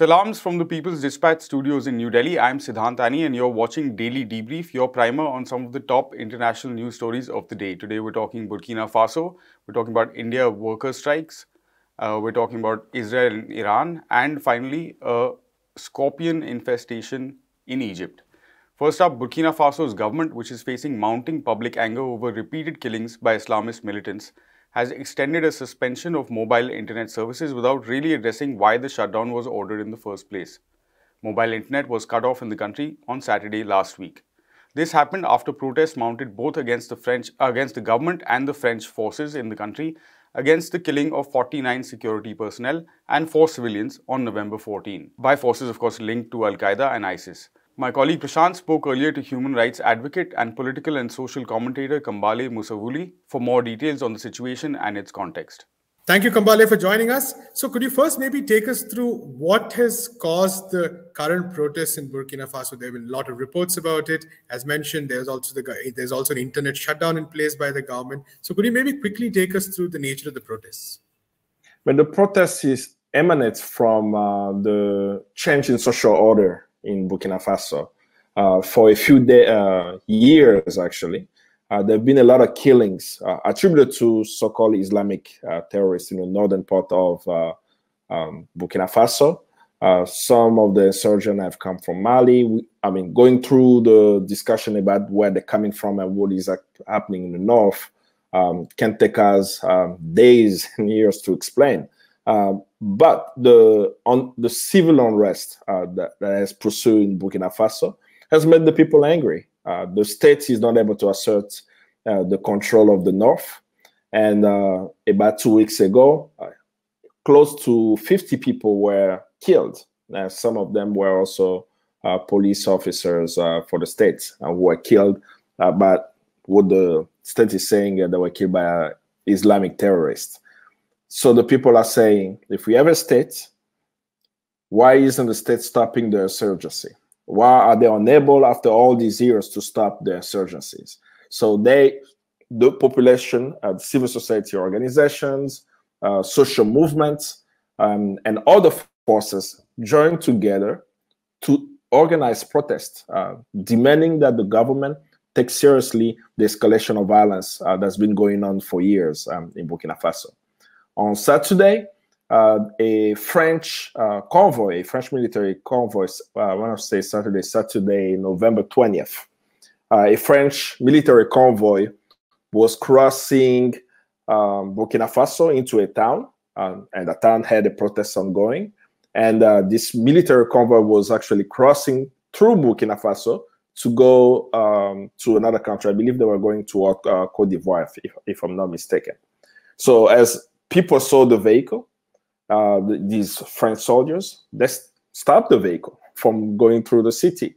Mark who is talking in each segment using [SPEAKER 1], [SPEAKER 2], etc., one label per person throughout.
[SPEAKER 1] Salams from the People's Dispatch studios in New Delhi. I'm Siddhant Ani and you're watching Daily Debrief, your primer on some of the top international news stories of the day. Today we're talking Burkina Faso, we're talking about India worker strikes, we're talking about Israel and Iran, and finally a scorpion infestation in Egypt. First up, Burkina Faso's government, which is facing mounting public anger over repeated killings by Islamist militants, has extended a suspension of mobile internet services without really addressing why the shutdown was ordered in the first place. Mobile internet was cut off in the country on Saturday last week. This happened after protests mounted both against the government and the French forces in the country against the killing of 49 security personnel and 4 civilians on November 14, by forces of course linked to Al-Qaeda and ISIS. My colleague Prashant spoke earlier to human rights advocate and political and social commentator Kambale Musavuli for more details on the situation and its context.
[SPEAKER 2] Thank you, Kambale, for joining us. So could you first maybe take us through what has caused the current protests in Burkina Faso? There have been a lot of reports about it. As mentioned, there's also an internet shutdown in place by the government. So could you maybe quickly take us through the nature of the protests?
[SPEAKER 3] When the protest emanates from the change in social order in Burkina Faso. For a few years, actually, there have been a lot of killings attributed to so-called Islamic terrorists in the northern part of Burkina Faso. Some of the insurgents have come from Mali. Going through the discussion about where they're coming from and what is happening in the north can take us days and years to explain. But the civil unrest that has pursued in Burkina Faso has made the people angry. The state is not able to assert the control of the north. And about 2 weeks ago, close to 50 people were killed. Some of them were also police officers for the state who were killed. But what the state is saying, they were killed by Islamic terrorists. So the people are saying, if we have a state, why isn't the state stopping the insurgency? Why are they unable after all these years to stop the insurgencies? So the population, civil society organizations, social movements, and other forces joined together to organize protests, demanding that the government take seriously the escalation of violence that's been going on for years in Burkina Faso. On Saturday, a French convoy, a French military convoy, when I say Saturday, November 20th, a French military convoy was crossing Burkina Faso into a town, and the town had a protest ongoing. And this military convoy was actually crossing through Burkina Faso to go to another country. I believe they were going to Cote d'Ivoire, if I'm not mistaken. So as people saw the vehicle, these French soldiers, they stopped the vehicle from going through the city.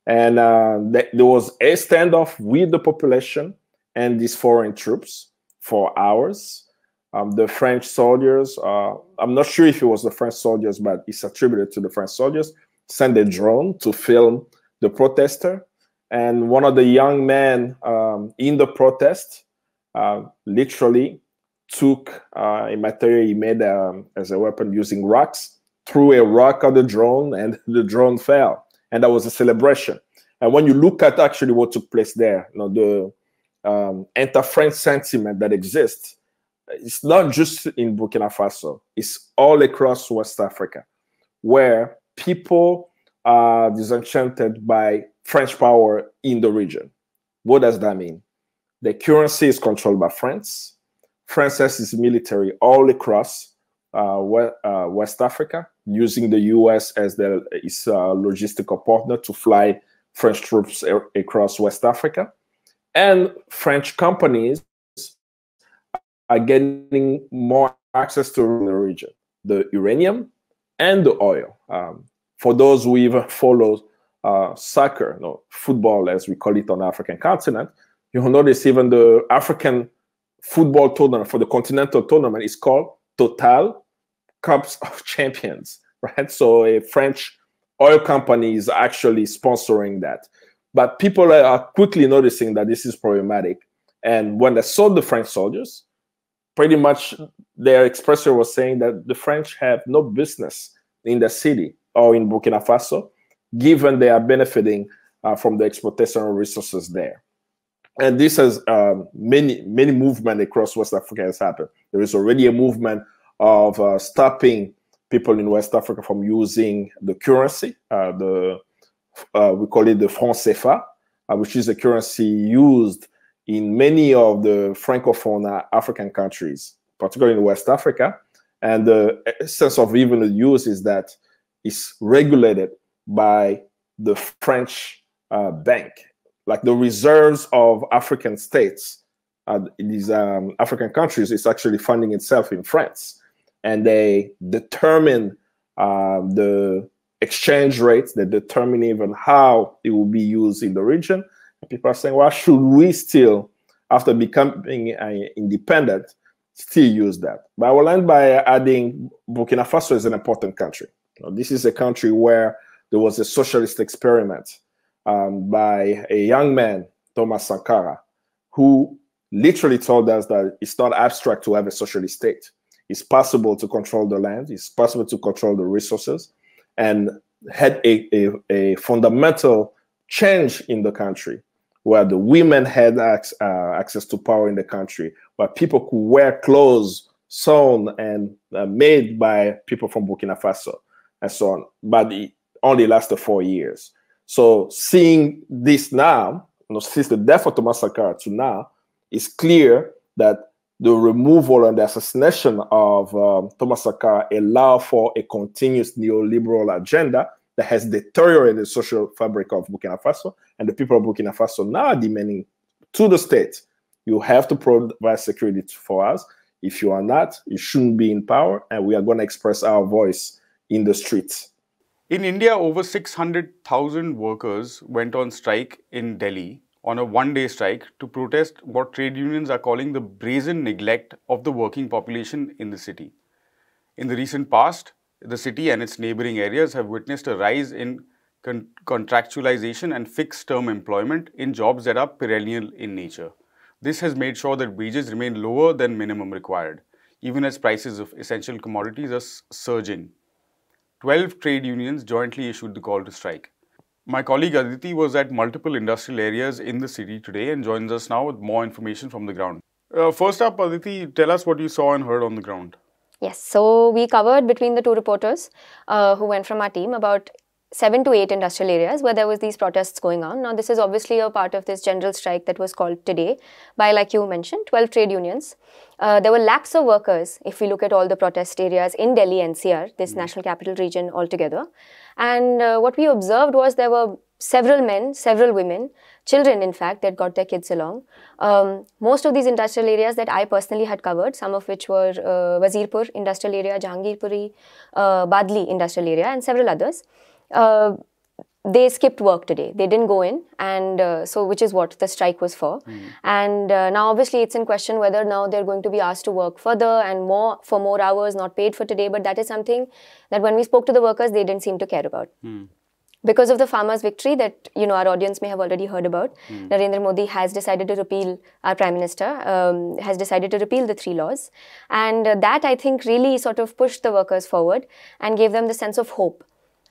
[SPEAKER 3] And there was a standoff with the population and these foreign troops for hours. The French soldiers, I'm not sure if it was the French soldiers, but it's attributed to the French soldiers, sent a drone to film the protester. And one of the young men in the protest literally took a material he made as a weapon using rocks, threw a rock at the drone, and the drone fell. And that was a celebration. And when you look at actually what took place there, the anti-French sentiment that exists, it's not just in Burkina Faso, it's all across West Africa, where people are disenchanted by French power in the region. What does that mean? The currency is controlled by France. France has its military all across West Africa, using the US as its logistical partner to fly French troops across West Africa. And French companies are getting more access to the region, the uranium and the oil. For those who even follow soccer, football as we call it on the African continent, you'll notice even the African football tournament for the continental tournament is called Total Cups of Champions, right? So a French oil company is actually sponsoring that. But people are quickly noticing that this is problematic. And when they saw the French soldiers, pretty much their expression was saying that the French have no business in the city. or in Burkina Faso, given they are benefiting from the exploitation of resources there. And this has many movements across West Africa has happened. There is already a movement of stopping people in West Africa from using the currency. We call it the franc CFA, which is a currency used in many of the Francophone African countries, particularly in West Africa. And the essence of even the use is that it's regulated by the French bank. Like the reserves of African states, these African countries, is actually funding itself in France. And they determine the exchange rates, they determine even how it will be used in the region. And people are saying, well, should we still, after becoming independent, still use that? But I will end by adding Burkina Faso is an important country. This is a country where there was a socialist experiment by a young man, Thomas Sankara, who literally told us that it's not abstract to have a socialist state. It's possible to control the land. It's possible to control the resources, and had a fundamental change in the country where the women had access to power in the country, where people could wear clothes sewn and made by people from Burkina Faso and so on. But it only lasted 4 years. So seeing this now, since the death of Thomas Sankara to now, it's clear that the removal and the assassination of Thomas Sankara allow for a continuous neoliberal agenda that has deteriorated the social fabric of Burkina Faso. And the people of Burkina Faso now are demanding to the state, you have to provide security for us. If you are not, you shouldn't be in power, and we are going to express our voice in the streets.
[SPEAKER 1] In India, over 600,000 workers went on strike in Delhi on a one-day strike to protest what trade unions are calling the brazen neglect of the working population in the city. In the recent past, the city and its neighboring areas have witnessed a rise in contractualization and fixed-term employment in jobs that are perennial in nature. This has made sure that wages remain lower than minimum required, even as prices of essential commodities are surging. 12 trade unions jointly issued the call to strike. My colleague Aditi was at multiple industrial areas in the city today and joins us now with more information from the ground. First up, Aditi, tell us what you saw and heard on the ground.
[SPEAKER 4] Yes, so we covered between the two reporters who went from our team about 7 to 8 industrial areas where there was these protests going on. Now, this is obviously a part of this general strike that was called today by, like you mentioned, 12 trade unions. There were lakhs of workers, if we look at all the protest areas in Delhi NCR, this national capital region altogether. And what we observed was there were several men, several women, children in fact, that got their kids along. Most of these industrial areas that I personally had covered, some of which were Wazirpur industrial area, Jahangirpuri, Badli industrial area, and several others. They skipped work today. They didn't go in, and so which is what the strike was for. And now obviously it's in question whether now they're going to be asked to work further and for more hours, not paid for today. But that is something that when we spoke to the workers, they didn't seem to care about. Because of the farmers' victory that our audience may have already heard about, Narendra Modi has decided to repeal, our Prime Minister has decided to repeal the 3 laws. And that I think really sort of pushed the workers forward and gave them the sense of hope.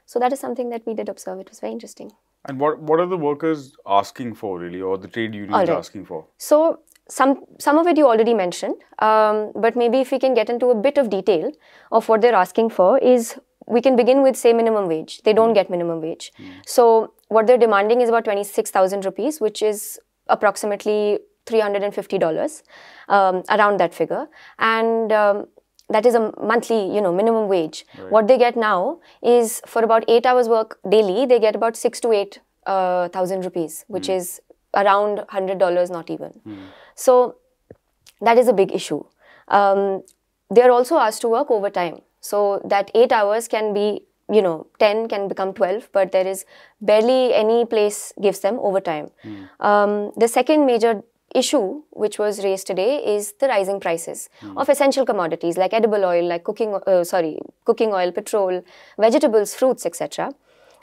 [SPEAKER 4] So that is something that we did observe. It was very interesting.
[SPEAKER 1] And what are the workers asking for really, or the trade unions asking for?
[SPEAKER 4] So some of it you already mentioned, but maybe if we can get into a bit of detail of what they're asking for is, we can begin with, say, minimum wage. They don't get minimum wage. So what they're demanding is about 26,000 rupees, which is approximately $350, around that figure. And that is a monthly, minimum wage. Right. What they get now is for about 8 hours work daily, they get about 6 to 8,000 rupees, which is around $100, not even. So that is a big issue. They are also asked to work overtime. So that 8 hours can be, 10 can become 12, but there is barely any place gives them overtime. The second major issue which was raised today is the rising prices of essential commodities like edible oil, like cooking oil, petrol, vegetables, fruits, etc.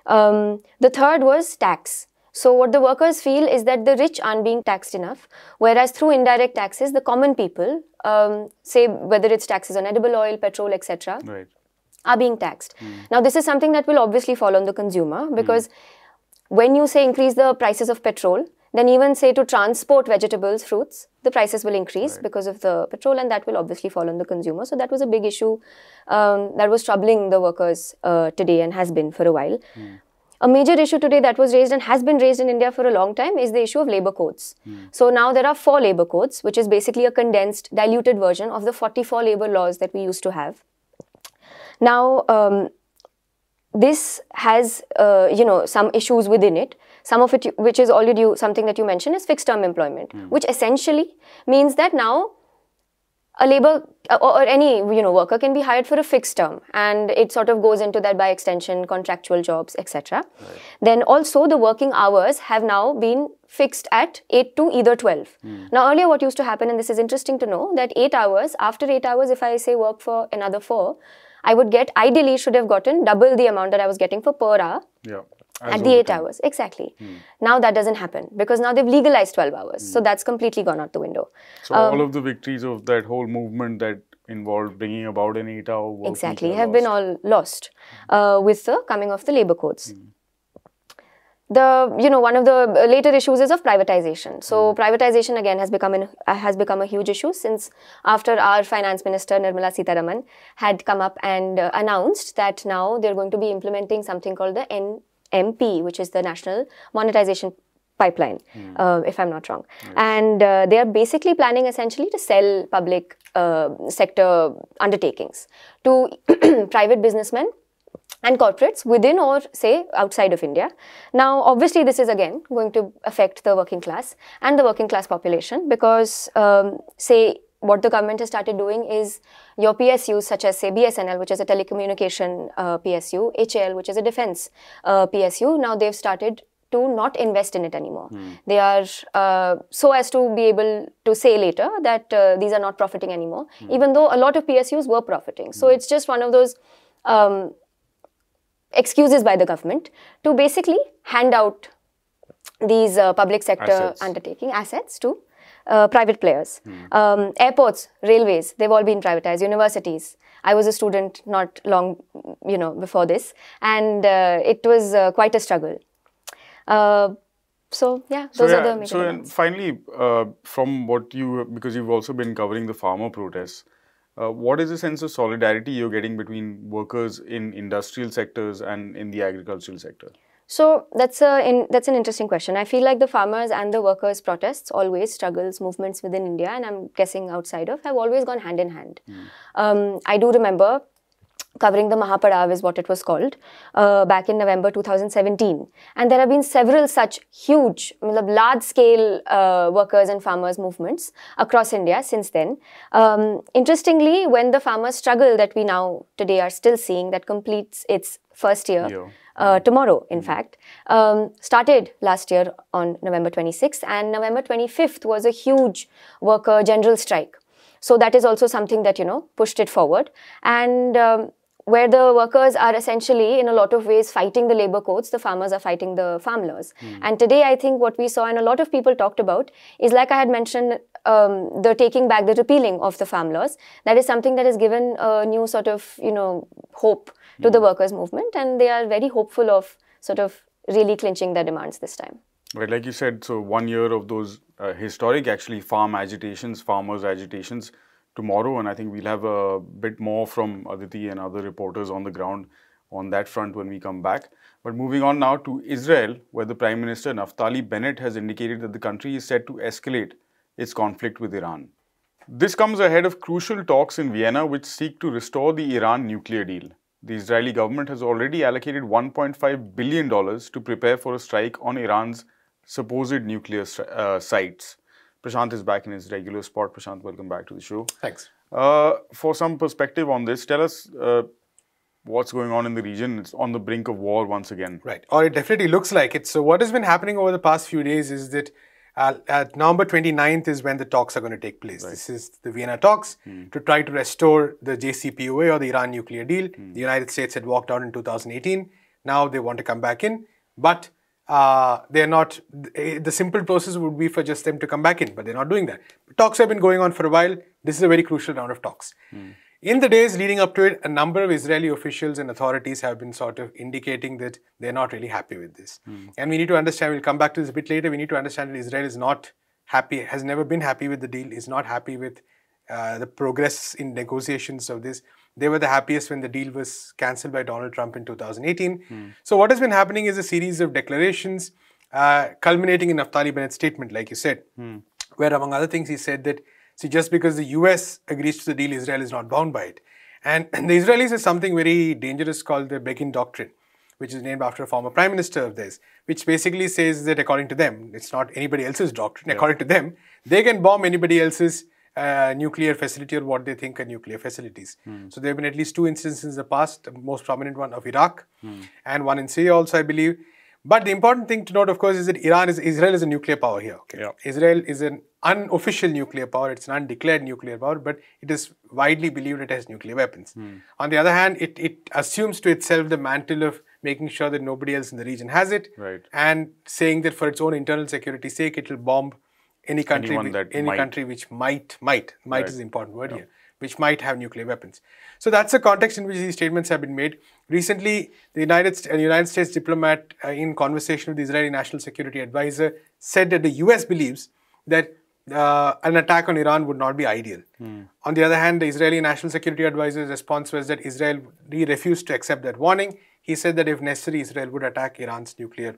[SPEAKER 4] The third was tax. So what the workers feel is that the rich aren't being taxed enough, whereas through indirect taxes, the common people, say whether it's taxes on edible oil, petrol, etc., are being taxed. Now, this is something that will obviously fall on the consumer, because when you say increase the prices of petrol, then even say to transport vegetables, fruits, the prices will increase because of the petrol, and that will obviously fall on the consumer. So that was a big issue that was troubling the workers today and has been for a while. A major issue today that was raised and has been raised in India for a long time is the issue of labour codes. So now there are 4 labour codes, which is basically a condensed, diluted version of the 44 labour laws that we used to have. Now, this has, some issues within it. Some of it, which is already something that you mentioned, is fixed term employment, which essentially means that now a labor or any worker can be hired for a fixed term, and it sort of goes into that by extension, contractual jobs, etc. Then also the working hours have now been fixed at 8 to either 12. Now earlier what used to happen, and this is interesting to know, that 8 hours, after 8 hours, if I say work for another 4, I would get, ideally should have gotten double the amount that I was getting for per hour. At the 8 hours, exactly. Now that doesn't happen, because now they've legalized 12 hours. So that's completely gone out the window.
[SPEAKER 1] So all of the victories of that whole movement that involved bringing about an 8-hour work
[SPEAKER 4] exactly have been all lost with the coming of the labour codes. One of the later issues is of privatization. So privatization again has become a huge issue, since after our finance minister Nirmala Sitharaman had come up and announced that now they're going to be implementing something called the NMP, which is the National Monetization Pipeline, if I'm not wrong. And they are basically planning essentially to sell public sector undertakings to private businessmen and corporates within or say outside of India. Now obviously this is again going to affect the working class and the working class population, because say what the government has started doing is your PSUs such as say BSNL, which is a telecommunication PSU, HAL, which is a defense PSU, now they've started to not invest in it anymore. They are so as to be able to say later that these are not profiting anymore, even though a lot of PSUs were profiting. So it's just one of those excuses by the government to basically hand out these public sector undertaking assets to private players. Airports, railways, they've all been privatized. Universities. I was a student not long, before this, and it was quite a struggle. So yeah, those are the major
[SPEAKER 1] and finally, from what because you've also been covering the farmer protests, what is the sense of solidarity you're getting between workers in industrial sectors and in the agricultural sector?
[SPEAKER 4] So that's an interesting question. I feel like the farmers and the workers' protests, always struggles, movements within India, and I'm guessing outside of, have always gone hand in hand. I do remember covering the Mahapadav is what it was called, back in November 2017. And there have been several such huge, large-scale workers and farmers movements across India since then. Interestingly, when the farmers' struggle that we now today are still seeing, that completes its first year, tomorrow in fact, started last year on November 26th, and November 25th was a huge worker general strike. So that is also something that, pushed it forward. And where the workers are essentially in a lot of ways fighting the labour codes, the farmers are fighting the farm laws. And today I think what we saw and a lot of people talked about is, like I had mentioned, the taking back, the repealing of the farm laws. That is something that has given a new sort of, hope to the workers' movement, and they are very hopeful of sort of really clinching their demands this time.
[SPEAKER 1] Right, like you said, so 1 year of those historic actually farmers' agitations tomorrow, and I think we'll have a bit more from Aditi and other reporters on the ground on that front when we come back. But moving on now to Israel, where the Prime Minister Naftali Bennett has indicated that the country is set to escalate its conflict with Iran. This comes ahead of crucial talks in Vienna which seek to restore the Iran nuclear deal. The Israeli government has already allocated $1.5 billion to prepare for a strike on Iran's supposed nuclear sites. Prashant is back in his regular spot. Prashant, welcome back to the show.
[SPEAKER 2] Thanks.
[SPEAKER 1] For some perspective on this, tell us what's going on in the region. It's on the brink of war once again.
[SPEAKER 2] Right. Or it definitely looks like it. So what has been happening over the past few days is that at November 29th is when the talks are going to take place. Right. This is the Vienna talks to try to restore the JCPOA or the Iran nuclear deal. The United States had walked out in 2018. Now they want to come back in. But they're not, the simple process would be for just them to come back in, but they're not doing that. Talks have been going on for a while. This is a very crucial round of talks.
[SPEAKER 5] In the days leading up to it, a number of Israeli officials and authorities have been sort of indicating that they're not really happy with this. And we need to understand, we'll come back to this a bit later, we need to understand that Israel is not happy, has never been happy with the deal, is not happy with the progress in negotiations of this. They were the happiest when the deal was cancelled by Donald Trump in 2018. So what has been happening is a series of declarations culminating in Naftali Bennett's statement, like you said, where among other things he said that, see, just because the US agrees to the deal, Israel is not bound by it. And the Israelis have something very dangerous called the Begin Doctrine, which is named after a former prime minister of theirs, which basically says that according to them, it's not anybody else's doctrine, according to them, they can bomb anybody else's nuclear facility or what they think are nuclear facilities. So there have been at least 2 instances in the past, the most prominent one of Iraq and one in Syria also, I believe. But the important thing to note, of course, is that Israel is a nuclear power here. Okay? Israel is an unofficial nuclear power. It's an undeclared nuclear power, but it is widely believed it has nuclear weapons. On the other hand, it assumes to itself the mantle of making sure that nobody else in the region has it, and saying that for its own internal security sake, it will bomb any country, country which might is the important word here, which might have nuclear weapons. So that's the context in which these statements have been made. Recently, the United States diplomat in conversation with the Israeli National Security Advisor said that the US believes that an attack on Iran would not be ideal. On the other hand, the Israeli National Security Advisor's response was that Israel refused to accept that warning. He said that if necessary, Israel would attack Iran's nuclear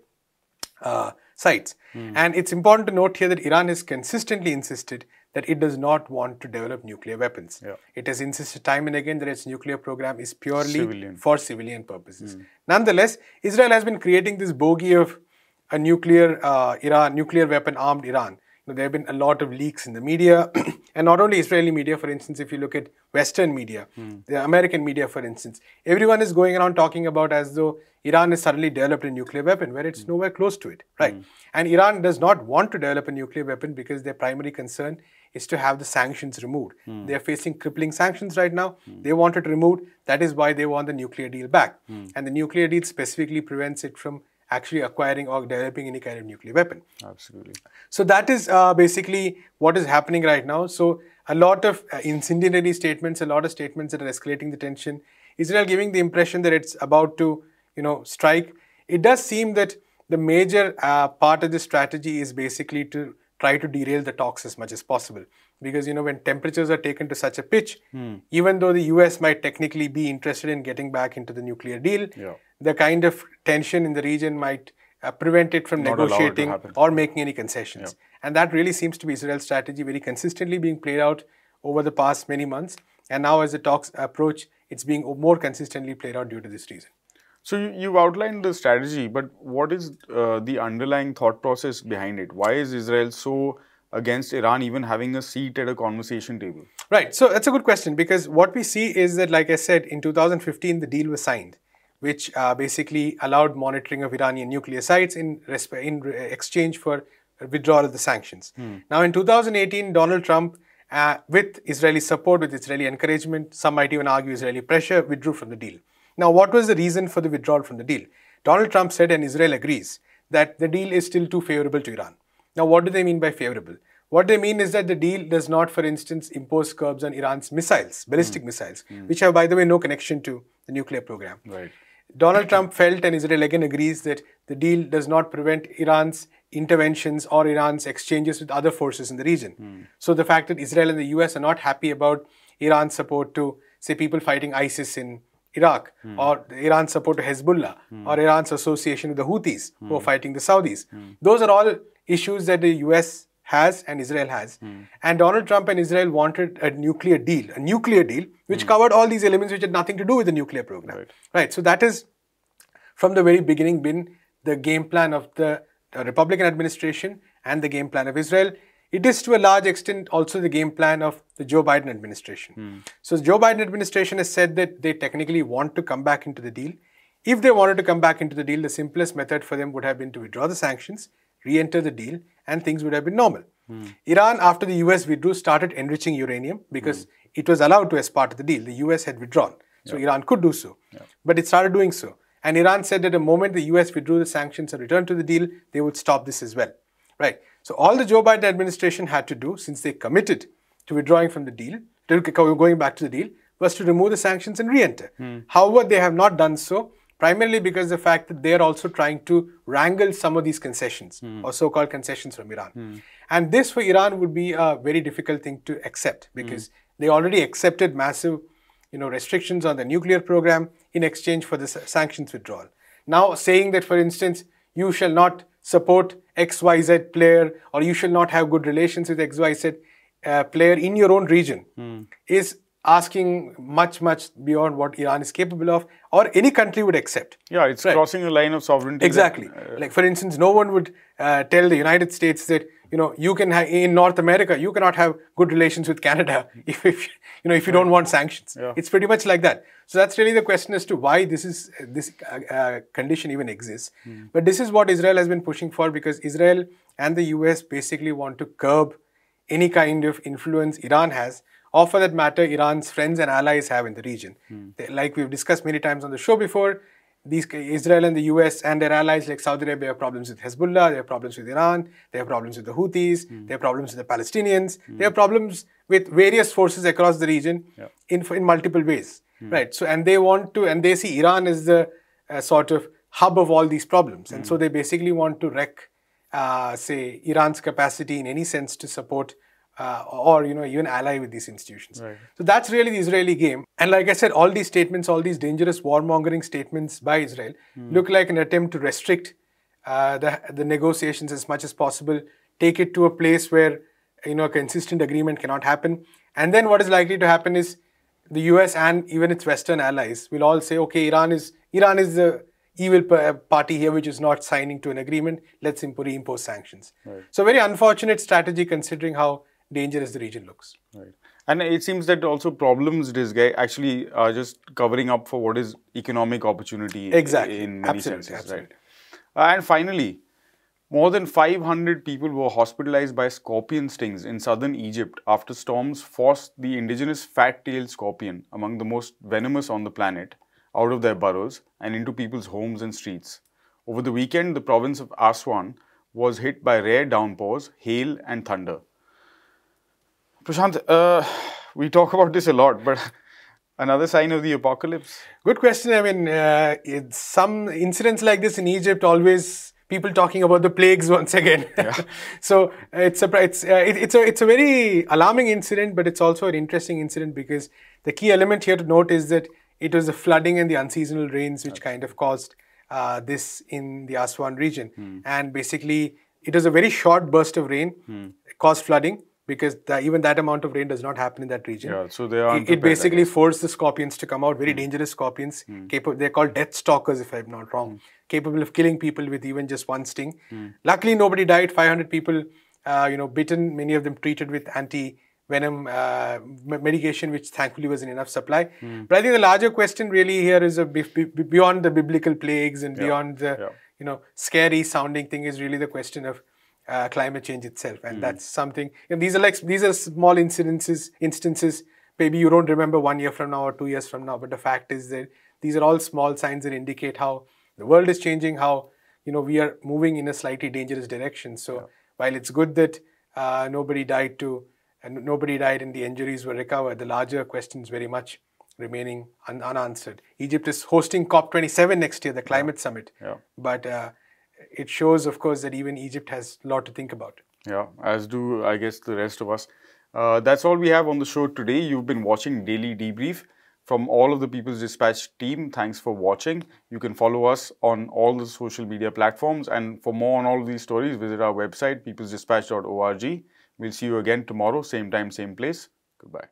[SPEAKER 5] sites. And it's important to note here that Iran has consistently insisted that it does not want to develop nuclear weapons. It has insisted time and again that its nuclear program is purely for civilian purposes. Nonetheless, Israel has been creating this bogey of a nuclear weapon armed Iran. There have been a lot of leaks in the media, and not only Israeli media, for instance, if you look at Western media, the American media, for instance, everyone is going around talking about as though Iran has suddenly developed a nuclear weapon, where it's nowhere close to it, right? And Iran does not want to develop a nuclear weapon because their primary concern is to have the sanctions removed. They are facing crippling sanctions right now. They want it removed. That is why they want the nuclear deal back. And the nuclear deal specifically prevents it from actually acquiring or developing any kind of nuclear weapon.
[SPEAKER 1] Absolutely.
[SPEAKER 5] So that is basically what is happening right now. So a lot of incendiary statements, a lot of statements that are escalating the tension. Israel giving the impression that it's about to, strike. It does seem that the major part of the strategy is basically to try to derail the talks as much as possible. Because, when temperatures are taken to such a pitch, even though the US might technically be interested in getting back into the nuclear deal, the kind of tension in the region might prevent it from negotiating or making any concessions. And that really seems to be Israel's strategy, very consistently being played out over the past many months. And now as the talks approach, it's being more consistently played out due to this reason.
[SPEAKER 1] So you've outlined the strategy, but what is the underlying thought process behind it? Why is Israel so against Iran even having a seat at a conversation table?
[SPEAKER 5] Right. So that's a good question, because what we see is that, like I said, in 2015, the deal was signed, which basically allowed monitoring of Iranian nuclear sites in exchange for withdrawal of the sanctions. Now, in 2018, Donald Trump, with Israeli support, with Israeli encouragement, some might even argue Israeli pressure, withdrew from the deal. Now, what was the reason for the withdrawal from the deal? Donald Trump said, and Israel agrees, that the deal is still too favorable to Iran. Now, what do they mean by favorable? What they mean is that the deal does not, for instance, impose curbs on Iran's missiles, ballistic missiles, which have, by the way, no connection to the nuclear program.
[SPEAKER 1] Right.
[SPEAKER 5] Donald Trump felt, and Israel again agrees, that the deal does not prevent Iran's interventions or Iran's exchanges with other forces in the region. So the fact that Israel and the US are not happy about Iran's support to, say, people fighting ISIS in Iraq, or Iran's support to Hezbollah, or Iran's association with the Houthis who are fighting the Saudis. Those are all issues that the US has and Israel has. And Donald Trump and Israel wanted a nuclear deal which covered all these elements which had nothing to do with the nuclear program. Right. So that is, from the very beginning, been the game plan of the Republican administration and the game plan of Israel. It is to a large extent also the game plan of the Joe Biden administration. So the Joe Biden administration has said that they technically want to come back into the deal. If they wanted to come back into the deal, the simplest method for them would have been to withdraw the sanctions, re-enter the deal, and things would have been normal. Iran, after the US withdrew, started enriching uranium because it was allowed to as part of the deal. The US had withdrawn, so Iran could do so. But it started doing so. And Iran said that the moment the US withdrew the sanctions and returned to the deal, they would stop this as well. Right. So all the Joe Biden administration had to do, since they committed to withdrawing from the deal, to going back to the deal, was to remove the sanctions and re-enter. However, they have not done so, primarily because of the fact that they are also trying to wrangle some of these concessions or so-called concessions from Iran. And this for Iran would be a very difficult thing to accept because they already accepted massive restrictions on the nuclear program in exchange for the sanctions withdrawal. Now saying that, for instance, you shall not support XYZ player or you shall not have good relations with XYZ player in your own region is asking much beyond what Iran is capable of or any country would accept.
[SPEAKER 1] Yeah, it's crossing a line of sovereignty.
[SPEAKER 5] Exactly. Like for instance, no one would tell the United States that you can in North America you cannot have good relations with Canada if you don't want sanctions.
[SPEAKER 1] Yeah.
[SPEAKER 5] It's pretty much like that. So that's really the question as to why this condition even exists. But this is what Israel has been pushing for because Israel and the US basically want to curb any kind of influence Iran has, or for that matter, Iran's friends and allies have in the region. Like we've discussed many times on the show before, Israel and the US and their allies like Saudi Arabia have problems with Hezbollah, they have problems with Iran, they have problems with the Houthis, they have problems with the Palestinians, they have problems with various forces across the region in multiple ways. Right. So, and they want to, and they see Iran as the sort of hub of all these problems. And so they basically want to wreck, say, Iran's capacity in any sense to support or even ally with these institutions.
[SPEAKER 1] Right.
[SPEAKER 5] So that's really the Israeli game. And like I said, all these statements, all these dangerous warmongering statements by Israel look like an attempt to restrict the negotiations as much as possible, take it to a place where a consistent agreement cannot happen. And then what is likely to happen is the US and even its Western allies will all say, okay, Iran is the evil party here which is not signing to an agreement. Let's reimpose sanctions.
[SPEAKER 1] Right.
[SPEAKER 5] So very unfortunate strategy considering how dangerous the region looks.
[SPEAKER 1] Right. And it seems that also problems actually are just covering up for what is economic opportunity in many senses.
[SPEAKER 5] Absolutely.
[SPEAKER 1] Right? And finally, more than 500 people were hospitalized by scorpion stings in southern Egypt after storms forced the indigenous fat-tailed scorpion, among the most venomous on the planet, out of their burrows and into people's homes and streets. Over the weekend, the province of Aswan was hit by rare downpours, hail and thunder. Prashant, we talk about this a lot, but another sign of the apocalypse?
[SPEAKER 5] Good question. I mean, some incidents like this in Egypt always people talking about the plagues once again.
[SPEAKER 1] Yeah.
[SPEAKER 5] So it's a very alarming incident, but it's also an interesting incident because the key element here to note is that it was the flooding and the unseasonal rains which kind of caused this in the Aswan region. And basically, it was a very short burst of rain, caused flooding. Because even that amount of rain does not happen in that region.
[SPEAKER 1] Yeah, so they are
[SPEAKER 5] it basically forced the scorpions to come out, very dangerous scorpions. They're called death stalkers, if I'm not wrong. Capable of killing people with even just one sting. Luckily, nobody died. 500 people, bitten, many of them treated with anti-venom medication, which thankfully was in enough supply. But I think the larger question really here is beyond the biblical plagues and beyond the scary sounding thing is really the question of climate change itself, and that's something. These are small instances. Maybe you don't remember 1 year from now or 2 years from now, but the fact is that these are all small signs that indicate how the world is changing, how we are moving in a slightly dangerous direction. So while it's good that nobody died and the injuries were recovered, the larger questions very much remaining unanswered. Egypt is hosting COP27 next year, the climate summit, but it shows, of course, that even Egypt has a lot to think about.
[SPEAKER 1] Yeah, as do, I guess, the rest of us. That's all we have on the show today. You've been watching Daily Debrief from all of the People's Dispatch team. Thanks for watching. You can follow us on all the social media platforms. And for more on all of these stories, visit our website, peoplesdispatch.org. We'll see you again tomorrow, same time, same place. Goodbye.